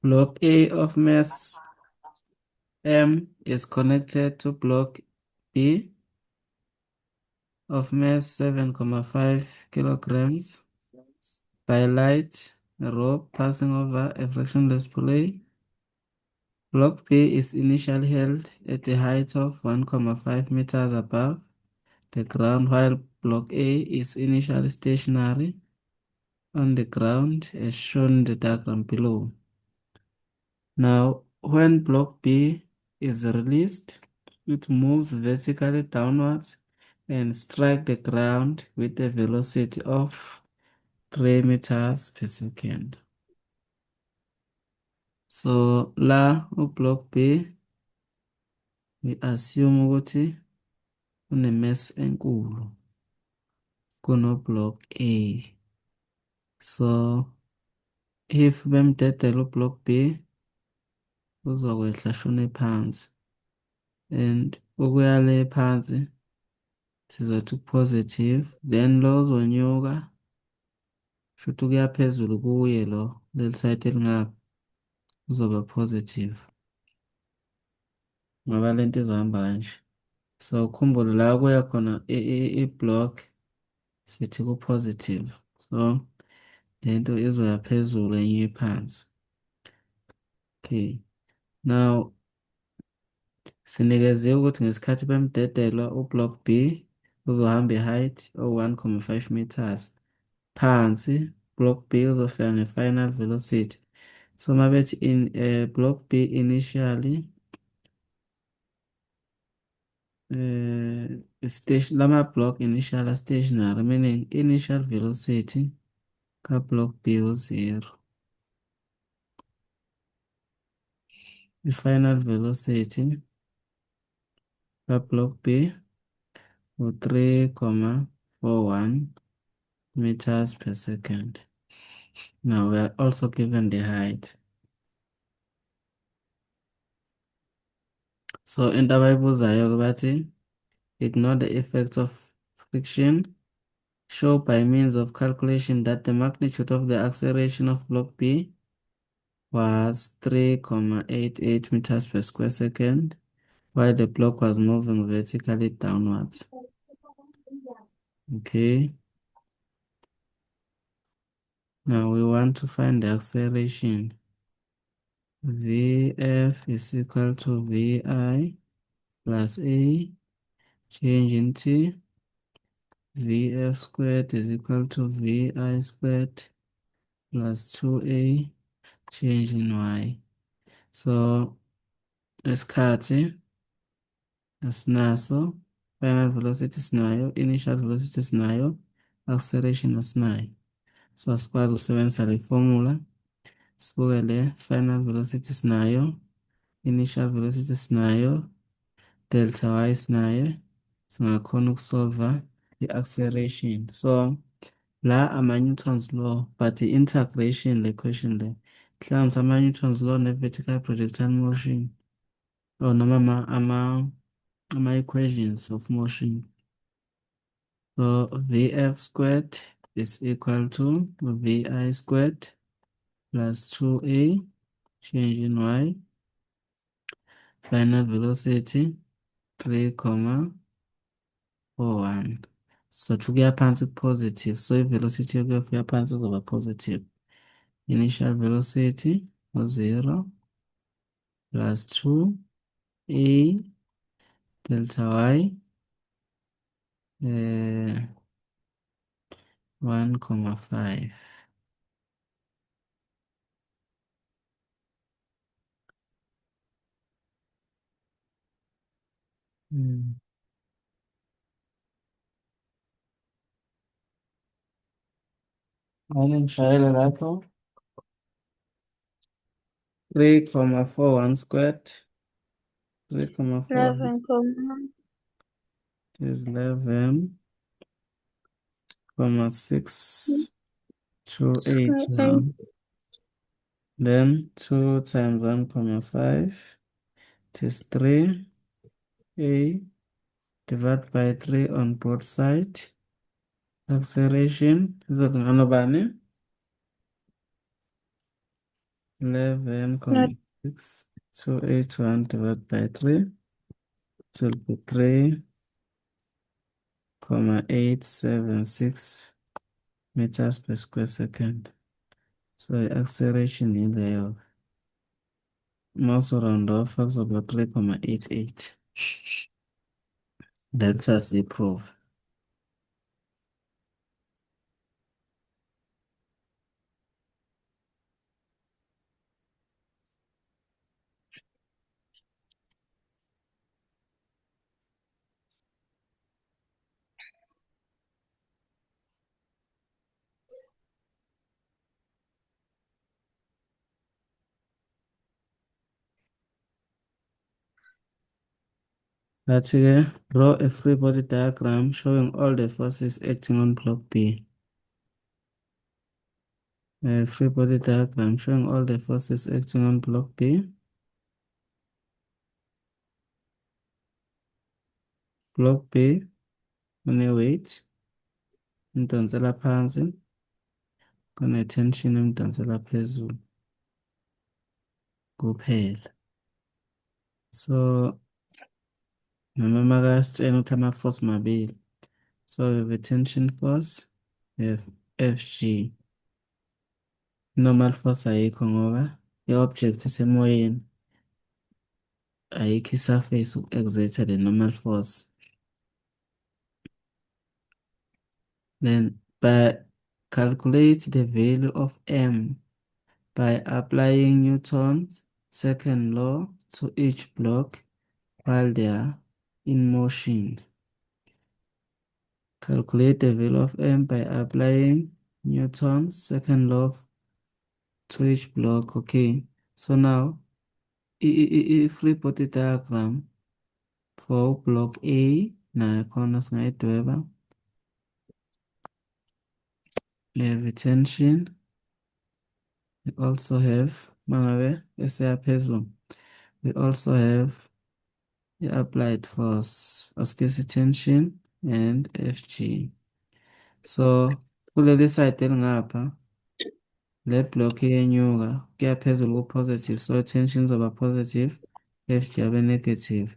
Block A of mass M is connected to block B of mass 7,5 kilograms by light rope passing over a frictionless pulley. Block B is initially held at a height of 1,5 meters above the ground, while Block A is initially stationary on the ground, as shown in the diagram below. Now, when Block B is released, it moves vertically downwards and strike the ground with a velocity of 3 meters per second. So, la Block B, we assume ukuthi une-mass enkulu kuno-Block A. So, if bemdedela u-Block B, uzokwehla shone phansi. And ukuya le phansi, sizothi positive, then lo uzonyuka, shuthi ukuya phezulu kuye lo, leli side elingapha, uzoba positive. Ngoba lento izohamba kanje. So, ukhumbule la kuya khona i-block, sithi ku-positive. So, lento izoya phezulu enye phansi. Okay. Now, sinikeziwe ukuthi ngesikhathi bemdedelwa u-block B uzohamba i-height o-1,5 meters phansi, block B uzofika nge-final velocity. So mabethi in block B initially station lama-block initial stationary, meaning initial velocity ka-block B u-0. I-final velocity ka-block B u-3,41 meters per second. Now we are also given the height. So into abayibuzayo bathi ignore the effects of friction. Show by means of calculation that the magnitude of the acceleration of block B was 3,88 meters per square second, while the block was moving vertically downwards. Okay. Now we want to find the acceleration. Vf is equal to Vi plus A, change into Vf squared is equal to Vi squared plus 2A, change in Y. So, isikhathi asinaso, final velocity sinayo, initial velocity sinayo, acceleration asinayo. So, asikwazi ukusebenzisa le formula. Sibuke le final velocity sinayo, initial velocity sinayo, delta Y sinayo. Singakhona ukusolva i-acceleration. So, la ama-Newton's law, but i-integration le question le. Hlanganisa ama-Newton's law ne-vertical projectile motion. Or noma ama-equations of motion. So, Vf squared is equal to Vi squared plus 2A, change in Y. Final velocity, 3,41. So ukuya phansi positive. So i-velocity yokuya phansi izoba positive. Initial velocity was 0 plus 2A delta Y 1,5. Ake ngishayele lapho 3,41 squared. 3,4 is 11,628 now. Then 2 times 1,5 is 3A divided by 3 on both sides. Acceleration is ngani? Not 11,6 281 divided by 3, it will be 3,876 meters per square second. So the acceleration in there, mouse round off, is about 3,88. That's just the proof. Let's draw a free body diagram showing all the forces acting on block B. A free body diagram showing all the forces acting on block B. Block B, une-weight, umdonsela phansi, kune-tension umdonsela phezulu kuphela. So, noma makasitshena ukuthi ama-force mabili. So, we have a tension force, we have Fg. Normal force ayikho ngoba i-object isemoyeni, ayikho i-surface uku-exerta the normal force. Then, calculate the value of M by applying Newton's second law to each block while they are in motion. Calculate the value of M by applying Newton's second law to each block. Okay, so now free body diagram for block A nayo khona singayidweba. We have a tension. We also have mangabe eseya phezulu. We also have the applied force, viscous tension and Fg. So kuleli side elingapha le block iyenyuka kuya phezulu ku-positive, so tension izoba positive, Fg abe negative.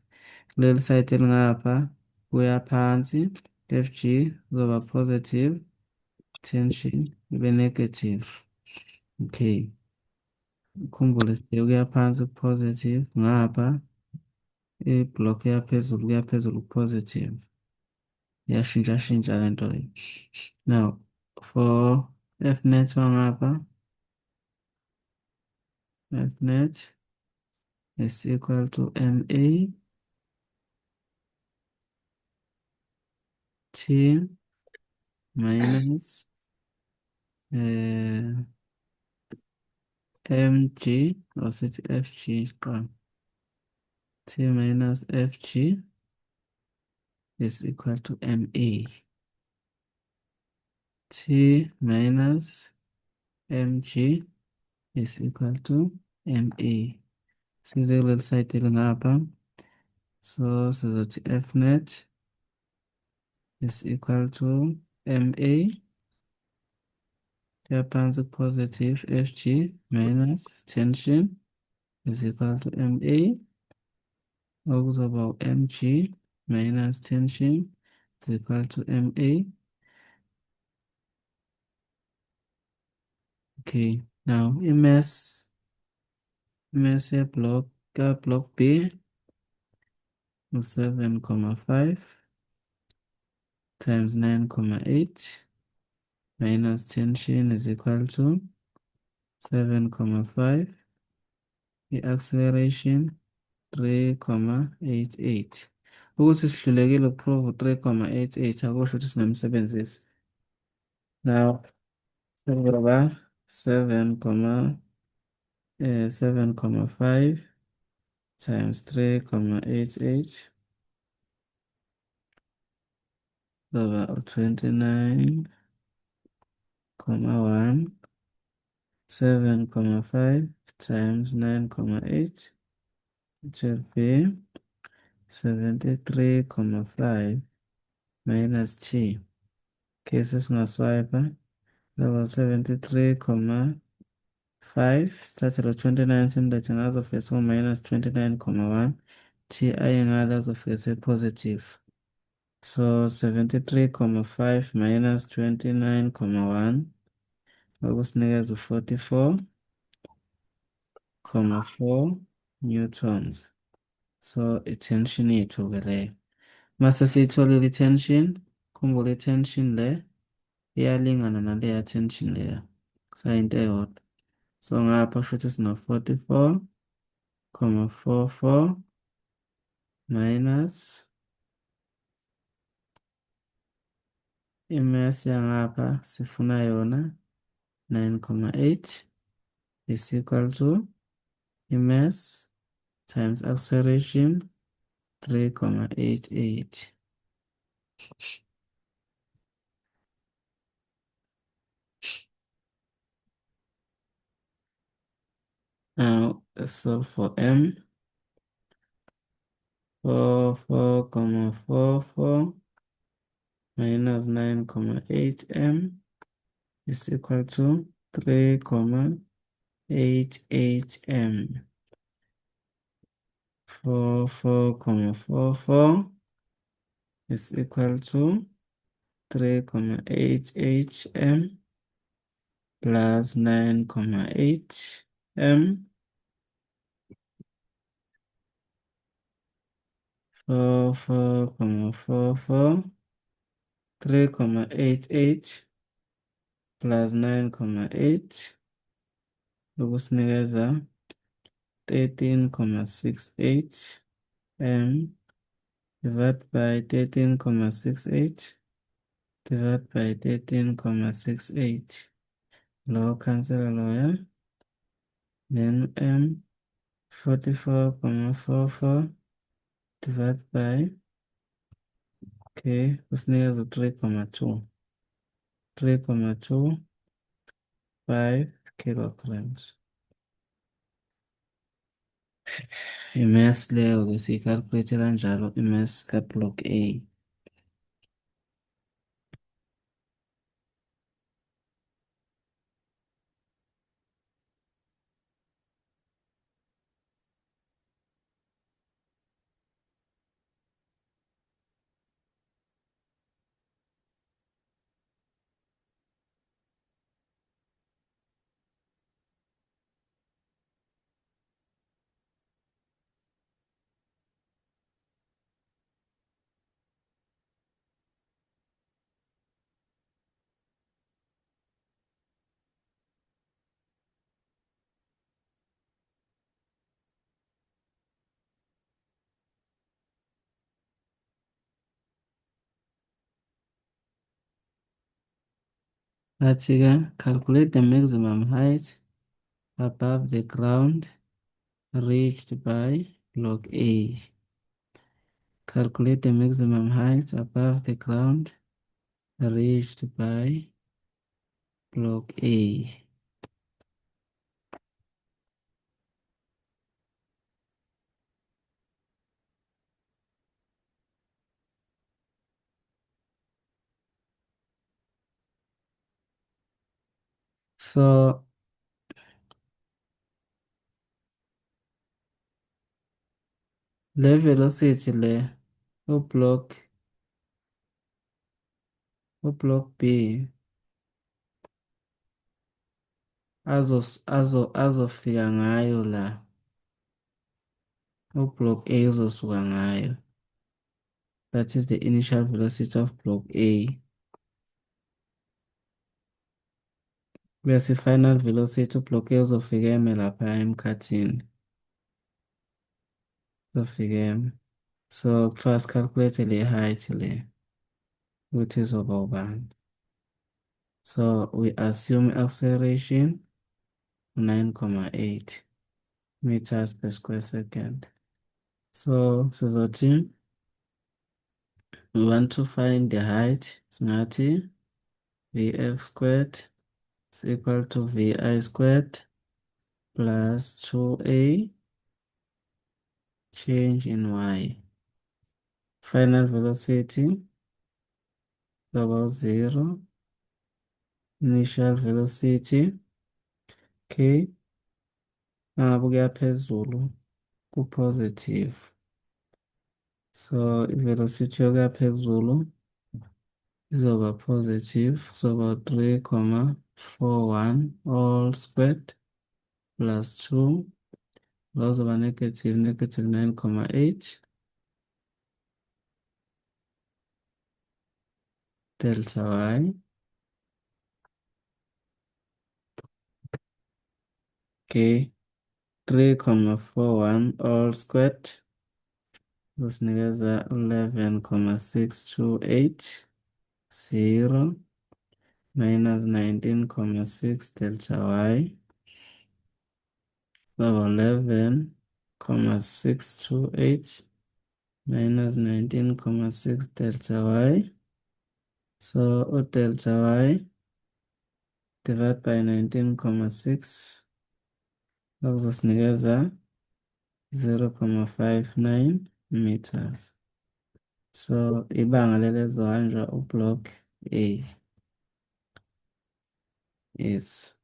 Kuleli side elingapha kuya phansi, Fg izoba positive, tension ibe negative. Okay, ukhumbule sithi kuya phansi ku-positive, ngapha i-block yaphezulu kuya phezulu ku-positive. Iyashintsha lento le. Now, for F net wangapha, F net is equal to MA T minus mg, or sithi FG qha. T minus FG is equal to MA. T minus mg is equal to MA. Size kuleli side elingapha. So sizothi F net is equal to MA yaphansi positive Fg minus tension is equal to MA, okuzoba mg minus tension is equal to MA. Okay, now mass block B is 7,5 times 9,8 minus tension is equal to 7,5. The acceleration 3,88. Ukuthi sihlulekile ukuprove 3,88 akusho ukuthi singamsebenzisi. Now senzoba 7,5 times 3,88 zoba 29,1. 7,5 times 9,8, it will be 73,5 minus T. Okay, sesingaswipa, zoba 73,5 5 sithathelwa 29 simlethe ngazofika minus 29,1 Ti ngazofika se-positive. So 73,5 minus 29,1 okusinikeza u-44,4 newtons. So i-tension yethu-ke leyo. Mase siyitholile i-tension, khumbula i-tension le iyalingana naleya tension leya. Kusayinto eyodwa. So ngapha futhi sino-44,44 minus i-mass yangapha sifuna yona 9,8 is equal to i-mass times acceleration 3,88. Now let's solve for m. 4,44 minus 9,8 m is equal to 3,88 m. 4,44 is equal to 3,88 m plus 9,8 m. 4,44 3,88 plus 9,8 okusinikeza 13,68 m divided by 13,68 divided by 13,68. Low cancel lower. Then m 44,44 divided by kusinikeza 3,2 3,25 kilograms. I-mass leyo-ke siyi-calculate kanjalo i-mass ka-block A. Athi-ke calculate the maximum height above the ground reached by block A. Calculate the maximum height above the ground reached by block A. So le velocity le ublock B azofika ngayo la ublock A uzosuka ngayo. That is the initial velocity of block A. Bese final velocity ublock A uzofika eme lapha emkhathini. Uzofika eme. So kuthiwa calculate le height le ukuthi izoba ubani. So we assume acceleration 9,8 meters per square second. So sizothi we want to find the height. Singathi Vf squared is equal to Vi squared plus 2a change in y. Final velocity about 0. Initial velocity Okay, nangabe kuya phezulu ku-positive. So i-velocity yokuya phezulu izoba positive, kuzoba 3,41 all squared plus 2, kuzoba negative, negative 9,8 delta y. Okay, 3,41 all squared kusinikeza 11,628 0 minus 19,6 delta y over 11,628 minus 19,6 delta y. So delta y divided by 19,6 kuzosinikeza 0,59 meters. So ibanga lelezohanjwa ublock A. Yes.